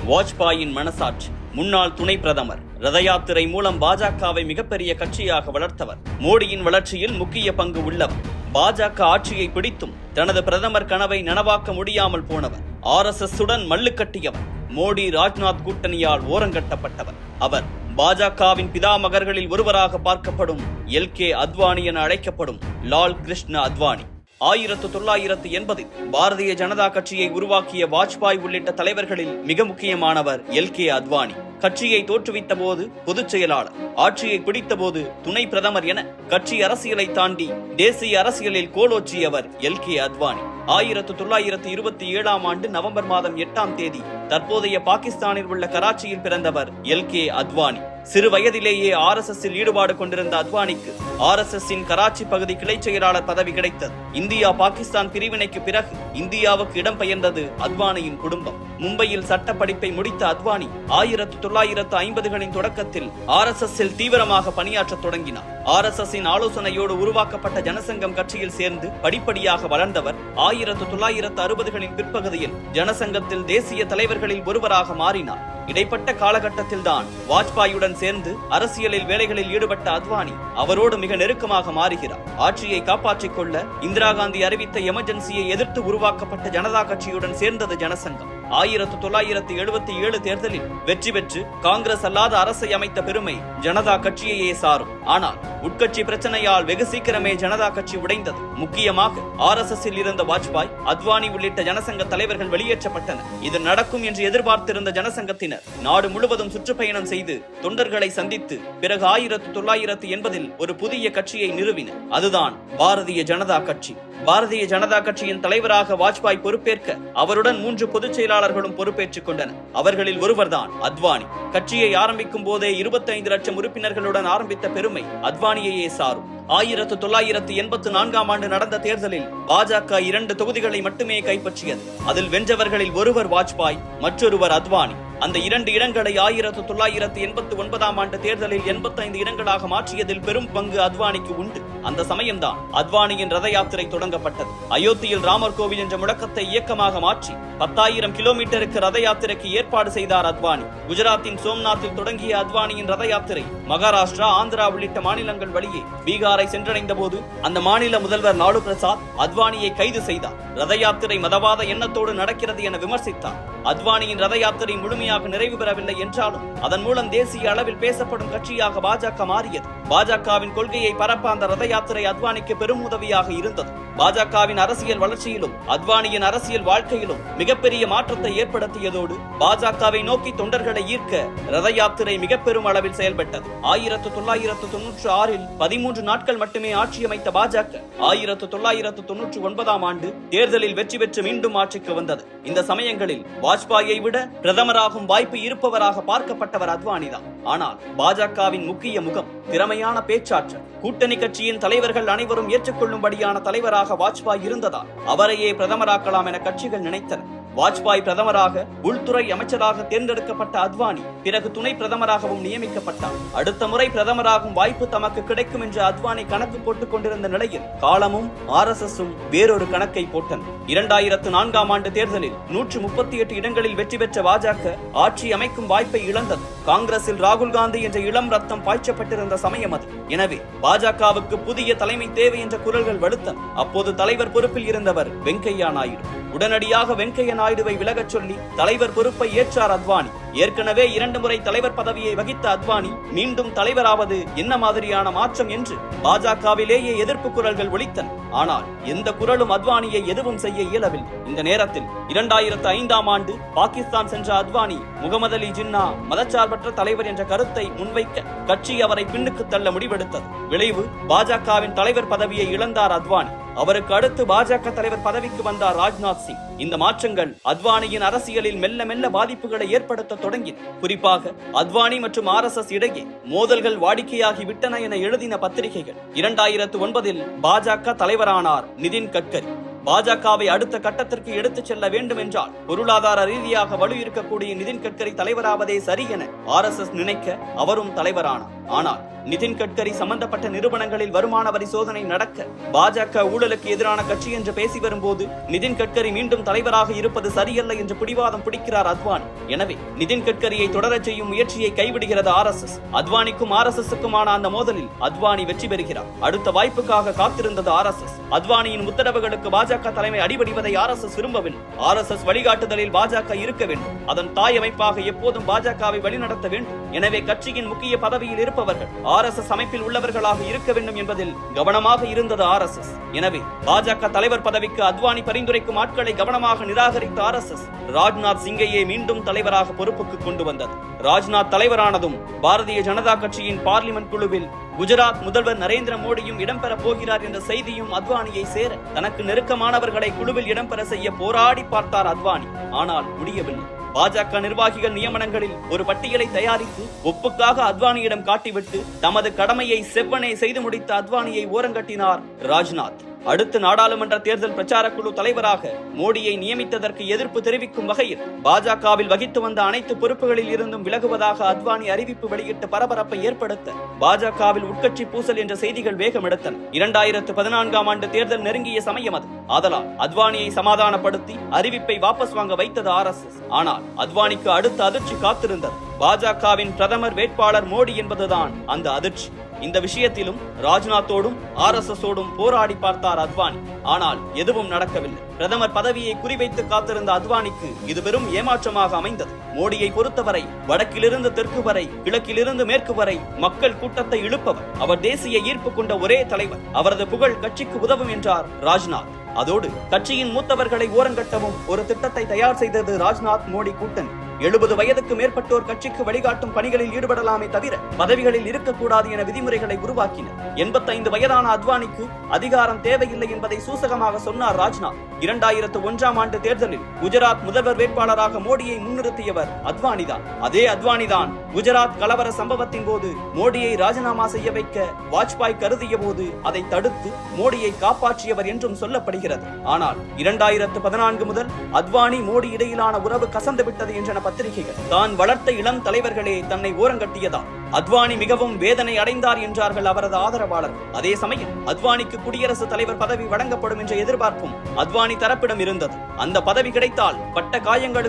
வாஜ்பாயின் மனசாட்சி. முன்னாள் துணை பிரதமர், ரத யாத்திரை மூலம் பாஜகவை மிகப்பெரிய கட்சியாக வளர்த்தவர், மோடியின் வளர்ச்சியில் முக்கிய பங்கு உள்ளவர், பாஜக ஆட்சியை பிடித்தும் தனது பிரதமர் கனவை நனவாக்க முடியாமல் போனவர், RSS உடன் மல்லு கட்டியவர், மோடி ராஜ்நாத் கூட்டணியால் ஓரங்கட்டப்பட்டவர். அவர் பாஜகவின் பிதாமகர்களில் ஒருவராக பார்க்கப்படும் LK அத்வானி என அழைக்கப்படும் லால் கிருஷ்ண அத்வானி. 1980 பாரதிய ஜனதா கட்சியை உருவாக்கிய வாஜ்பாய் உள்ளிட்ட தலைவர்களில் மிக முக்கியமானவர் LK அத்வானி. கட்சியை தோற்றுவித்த போது பொதுச் செயலாளர், ஆட்சியை பிடித்த போது துணை பிரதமர் என கட்சி அரசியலை தாண்டி தேசிய அரசியலில் கோலோச்சியவர் LK அத்வானி. 1927 ஆண்டு நவம்பர் மாதம் 8ஆம் தேதி தற்போதைய பாகிஸ்தானில் உள்ள கராச்சியில் பிறந்தவர் LK அத்வானி. சிறு வயதிலேயே RSSல் ஈடுபாடு கொண்டிருந்த அத்வானிக்கு RSSின் கராச்சி பகுதி கிளை செயலாளர் பதவி கிடைத்தது. இந்தியா பாகிஸ்தான் பிரிவினைக்கு பிறகு இந்தியாவுக்கு இடம்பெயர்ந்தது அத்வானியின் குடும்பம். மும்பையில் சட்ட படிப்பை முடித்த அத்வானி 1950களின் தொடக்கத்தில் RSSல் தீவிரமாக பணியாற்ற தொடங்கினார். RSSின் ஆலோசனையோடு உருவாக்கப்பட்ட ஜனசங்கம் கட்சியில் சேர்ந்து படிப்படியாக வளர்ந்தவர் 1960களின் பிற்பகுதியில் ஜனசங்கத்தில் தேசிய தலைவர்களில் ஒருவராக மாறினார். இடைப்பட்ட காலகட்டத்தில் தான் வாஜ்பாயுடன் சேர்ந்து அரசியலில் வேலைகளில் ஈடுபட்ட அத்வானி அவரோடு மிக நெருக்கமாக மாறுகிறார். ஆட்சியை காப்பாற்றிக் கொள்ள இந்திரா காந்தி அறிவித்த எமர்ஜென்சியை எதிர்த்து உருவாக்கப்பட்ட ஜனதா கட்சியுடன் சேர்ந்தது ஜனசங்கம். 1977 தேர்தலில் வெற்றி பெற்று காங்கிரஸ் அல்லாத அரசை அமைத்த பெருமை ஜனதா கட்சியையே சாரும். ஆனால் உட்கட்சி பிரச்சனையால் வெகு சீக்கிரமே ஜனதா கட்சி உடைந்தது. முக்கியமாக RSSல் இருந்த வாஜ்பாய், அத்வானி உள்ளிட்ட ஜனசங்க தலைவர்கள் வெளியேற்றப்பட்டனர். இது நடக்கும் என்று எதிர்பார்த்திருந்த ஜனசங்கத்தினர் நாடு முழுவதும் சுற்றுப்பயணம் செய்து தொண்டர்களை சந்தித்து பிறகு 1980 ஒரு புதிய கட்சியை நிறுவினர். அதுதான் பாரதிய ஜனதா கட்சி. பாரதிய ஜனதா கட்சியின் தலைவராக வாஜ்பாய் பொறுப்பேற்க அவருடன் 3 பொதுச் செயலாளர்களும் பொறுப்பேற்றுக் கொண்டனர். அவர்களில் ஒருவர்தான் அத்வானி. கட்சியை ஆரம்பிக்கும் போதே 25 லட்சம் உறுப்பினர்களுடன் ஆரம்பித்த பெருமை அத்வானியையே சாரும். 1984ஆம் ஆண்டு நடந்த தேர்தலில் பாஜக 2 தொகுதிகளை மட்டுமே கைப்பற்றியது. அதில் வென்றவர்களில் ஒருவர் வாஜ்பாய், மற்றொருவர் அத்வானி. அந்த 2 இடங்களை 1989ஆம் ஆண்டு தேர்தலில் 85 இடங்களாக மாற்றியதில் பெரும் பங்கு அத்வானிக்கு உண்டு. அந்த சமயம்தான் அத்வானியின் ரத யாத்திரை தொடங்கப்பட்டது. அயோத்தியில் ராமர் கோவில் என்ற முழக்கத்தை இயக்கமாக மாற்றி 10,000 கிலோமீட்டருக்கு ரத யாத்திரைக்கு ஏற்பாடு செய்தார் அத்வானி. குஜராத்தின் சோம்நாத்தில் தொடங்கிய அத்வானியின் ரத யாத்திரை மகாராஷ்டிரா, ஆந்திரா உள்ளிட்ட மாநிலங்கள் வழியே பீகாரை சென்றடைந்த போது அந்த மாநில முதல்வர் லாலு பிரசாத் அத்வானியை கைது செய்தார். ரத யாத்திரை மதவாத எண்ணத்தோடு நடக்கிறது என விமர்சித்தார். அத்வானியின் ரத யாத்திரை முழுமையாக நிறைவு பெறவில்லை என்றாலும் அதன் மூலம் தேசிய அளவில் பேசப்படும் கட்சியாக பாஜக மாறியது. பாஜகவின் கொள்கையை பரப்ப அந்த ரத யாத்திரை அத்வானிக்கு பெரும் உதவியாக இருந்தது. பாஜகவின் அரசியல் வளர்ச்சியிலும் அத்வானியின் அரசியல் வாழ்க்கையிலும் மிகப்பெரிய மாற்றத்தை ஏற்படுத்தியதோடு பாஜகவை நோக்கி தொண்டர்களை ஈர்க்க ரத யாத்திரை மிக பெரும் அளவில் செயல்பட்டது. 1996இல் 13 நாட்கள் மட்டுமே ஆட்சி அமைத்த பாஜக 1999ஆம் ஆண்டு தேர்தலில் வெற்றி பெற்று மீண்டும் ஆட்சிக்கு வந்தது. இந்த சமயங்களில் வாஜ்பாயை விட பிரதமராகும் வாய்ப்பு இருப்பவராக பார்க்கப்பட்டவர் அத்வானிதான். ஆனால் பாஜகவின் முக்கிய முகம், திறமையான பேச்சாற்றல், கூட்டணி கட்சியின் தலைவர்கள் அனைவரும் ஏற்றுக்கொள்ளும்படியான தலைவராக வாஜ்பாய் இருந்ததால் அவரையே பிரதமராக்கலாம் என கட்சிகள் நினைத்தன. வாஜ்பாய் பிரதமராக, உள்துறை அமைச்சராக தேர்ந்தெடுக்கப்பட்ட அத்வானி பிறகு துணை பிரதமராகவும் நியமிக்கப்பட்டார். அடுத்த முறை பிரதமராகும் வாய்ப்பு தமக்கு கிடைக்கும் என்று அத்வானி கணக்கு போட்டுக் கொண்டிருந்த நிலையில் காலமும் RSSும் வேறொரு கணக்கை போட்டன. 2004ஆம் ஆண்டு தேர்தலில் 138 இடங்களில் வெற்றி பெற்ற பாஜக ஆட்சி அமைக்கும் வாய்ப்பை இழந்தது. காங்கிரஸில் ராகுல் காந்தி என்ற இளம் ரத்தம் பாய்ச்சப்பட்டிருந்த சமயம் அது. எனவே பாஜகவுக்கு புதிய தலைமை தேவை என்ற குரல்கள் வலுத்தன. அப்போது தலைவர் பொறுப்பில் இருந்தவர் வெங்கையா நாயுடு. உடனடியாக வெங்கையா நாயுடுவை விலகச் சொல்லி தலைவர் பொறுப்பை ஏற்றார் அத்வானி. ஏற்கனவே 2 முறை தலைவர் பதவியை வகித்த அத்வானி மீண்டும் தலைவராவது என்ன மாதிரியான மாற்றம் என்று பாஜகவிலேயே எதிர்ப்பு குரல்கள் ஒலித்தன. ஆனால் எந்த குரலும் அத்வானியை எதுவும் செய்ய இயலவில்லை. இந்த நேரத்தில் 2005ஆம் ஆண்டு பாகிஸ்தான் சென்ற அத்வானி முகமது அலி ஜின்னா மதச்சார்பற்ற தலைவர் என்ற கருத்தை முன்வைக்க கட்சி அவரை பின்னுக்கு தள்ள முடிவெடுத்தது. விளைவு, பாஜகவின் தலைவர் பதவியை இழந்தார் அத்வானி. அவருக்கு அடுத்து பாஜக தலைவர் பதவிக்கு வந்தார் ராஜ்நாத் சிங். இந்த மாற்றங்கள் அத்வானியின் அரசியலில் மெல்ல மெல்ல பாதிப்புகளை ஏற்படுத்த தொடங்கின. குறிப்பாக அத்வானி மற்றும் RSS இடையே மோதல்கள் வாடிக்கையாகி விட்டன என எழுதின பத்திரிகைகள். 2009இல் பாஜக தலைவரானார் நிதின் கட்கரி. பாஜகவை அடுத்த கட்டத்திற்கு எடுத்துச் செல்ல வேண்டும் என்றால் பொருளாதார ரீதியாக வலு இருக்கக்கூடிய நிதின் கட்கரி தலைவராவதே சரி என RSS நினைக்க அவரும் தலைவரானார். ஆனால் நிதின் கட்கரி சம்பந்தப்பட்ட நிறுவனங்களில் வருமான வரி சோதனை நடக்க பாஜக ஊழலுக்கு எதிரான கட்சி என்று பேசி வரும்போது நிதின் கட்கரி மீண்டும் தலைவராக இருப்பது சரியல்ல என்று பிடிவாதம் பிடிக்கிறார் அத்வானி. எனவே நிதின் கட்கரியை தொடரச் செய்யும் முயற்சியை கைவிடுகிறது RSS. அத்வானிக்கும் RSSக்குமான அந்த மோதலில் அத்வானி வெற்றி பெறுகிறார். அடுத்த வாய்ப்புக்காக காத்திருந்தது RSS. அத்வானியின் உத்தரவுகளுக்கு பாஜக தலைமை அடிபடிவதை RSS விரும்பவில்லை. RSS வழிகாட்டுதலில் பாஜக இருக்க வேண்டும். அதன் தாய் அமைப்பாக எப்போதும் பாஜகவை வழிநடத்த வேண்டும். எனவே கட்சியின் முக்கிய பதவியில் இருப்பவர்கள் RSS அமைப்பில் உள்ளவர்களாக இருக்க வேண்டும் என்பதில் கவனமாக இருந்தது RSS. எனவே பாஜக தலைவர் பதவிக்கு அத்வானி பரிந்துரைக்கும் ஆட்களை கவனமாக நிராகரித்த RSS ராஜ்நாத் சிங்கையே மீண்டும் தலைவராக பொறுப்புக்கு கொண்டு வந்தது. ராஜ்நாத் தலைவரானதும் பாரதிய ஜனதா கட்சியின் பார்லிமெண்ட் குழுவில் குஜராத் முதல்வர் நரேந்திர மோடியும் இடம்பெற போகிறார் என்ற செய்தியும் அத்வானியை சேர தனக்கு நெருக்கமானவர்களை குழுவில் இடம்பெற செய்ய போராடி பார்த்தார் அத்வானி. ஆனால் முடியவில்லை. பாஜக நிர்வாகிகள் நியமனங்களில் ஒரு பட்டியலை தயாரித்து ஒப்புக்காக அத்வானியிடம் காட்டிவிட்டு தமது கடமையை செவ்வனே செய்து முடித்த அத்வானியை ஓரங்கட்டினார் ராஜ்நாத். அடுத்த நாடாளுமன்ற தேர்தல் பிரச்சார குழு தலைவராக மோடியை நியமித்ததற்கு எதிர்ப்பு தெரிவிக்கும் வகையில் பாஜகவில் வகித்து வந்த அனைத்து பொறுப்புகளில் இருந்தும் விலகுவதாக அத்வானி அறிவிப்பு வெளியிட்டு பரபரப்பை ஏற்படுத்த பாஜகவில் உட்கட்சி பூசல் என்ற செய்திகள் வேகம் எடுத்தன. 2014ஆம் ஆண்டு தேர்தல் நெருங்கிய சமயம் அது. ஆதலால் அத்வானியை சமாதானப்படுத்தி அறிவிப்பை வாபஸ் வாங்க வைத்தது RSS. ஆனால் அத்வானிக்கு அடுத்த அதிர்ச்சி காத்திருந்தது. பாஜகவின் பிரதமர் வேட்பாளர் மோடி என்பதுதான் அந்த அதிர்ச்சி. இந்த விஷயத்திலும் ராஜ்நாத்தோடும் RSSோடும் போராடி பார்த்தார் அத்வானி. ஆனால் எதுவும் நடக்கவில்லை. பிரதமர் பதவியை குறிவைத்து காத்திருந்த அத்வானிக்கு இது வெறும் ஏமாற்றமாக அமைந்தது. மோடியை பொறுத்தவரை வடக்கிலிருந்து தெற்கு வரை, கிழக்கிலிருந்து மேற்கு வரை மக்கள் கூட்டத்தை இழுப்பவர். அவர் தேசிய ஈர்ப்பு கொண்ட ஒரே தலைவர். அவரது புகழ் கட்சிக்கு உதவும் என்றார் ராஜ்நாத். அதோடு கட்சியின் மூத்தவர்களை ஓரங்கட்டவும் ஒரு திட்டத்தை தயார் செய்தது ராஜ்நாத் மோடி கூட்டணி. 70 வயதுக்கு மேற்பட்டோர் கட்சிக்கு வழிகாட்டும் பணிகளில் ஈடுபடலாமே தவிர பதவிகளில் இருக்கக்கூடாது என விதிமுறைகளை உருவாக்கினர். 85 வயதான அத்வானிக்கு அதிகாரம் தேவையில்லை என்பதை சூசகமாக சொன்னார் ராஜ்நாத். 2001ஆம் ஆண்டு தேர்தலில் குஜராத் முதல்வர் வேட்பாளராக மோடியை முன்னிறுத்தியவர் அத்வானிதான். அதே அத்வானிதான் குஜராத் கலவர சம்பவத்தின் போது மோடியை ராஜினாமா செய்ய வைக்க வாஜ்பாய் கருதிய போது அதை தடுத்து மோடியை காப்பாற்றியவர் என்றும் சொல்லப்படுகிறது. ஆனால் 2014 முதல் அத்வானி மோடி இடையிலான உறவு கசந்து விட்டது என்ற பத்திரிகைகள் தான் வளர்த்த இளம் தலைவர்களே தன்னை ஓரங்கட்டியதா. அத்வானி மிகவும் வேதனை அடைந்தார் என்றார்கள் அவரது ஆதரவாளர்கள். அதே சமயம் அத்வானிக்கு குடியரசுத் தலைவர் பதவி வழங்கப்படும் என்ற எதிர்பார்ப்பும் அத்வானி தரப்பிடம் இருந்தது. அந்த பதவி கிடைத்தால் பட்ட காயங்களுக்கு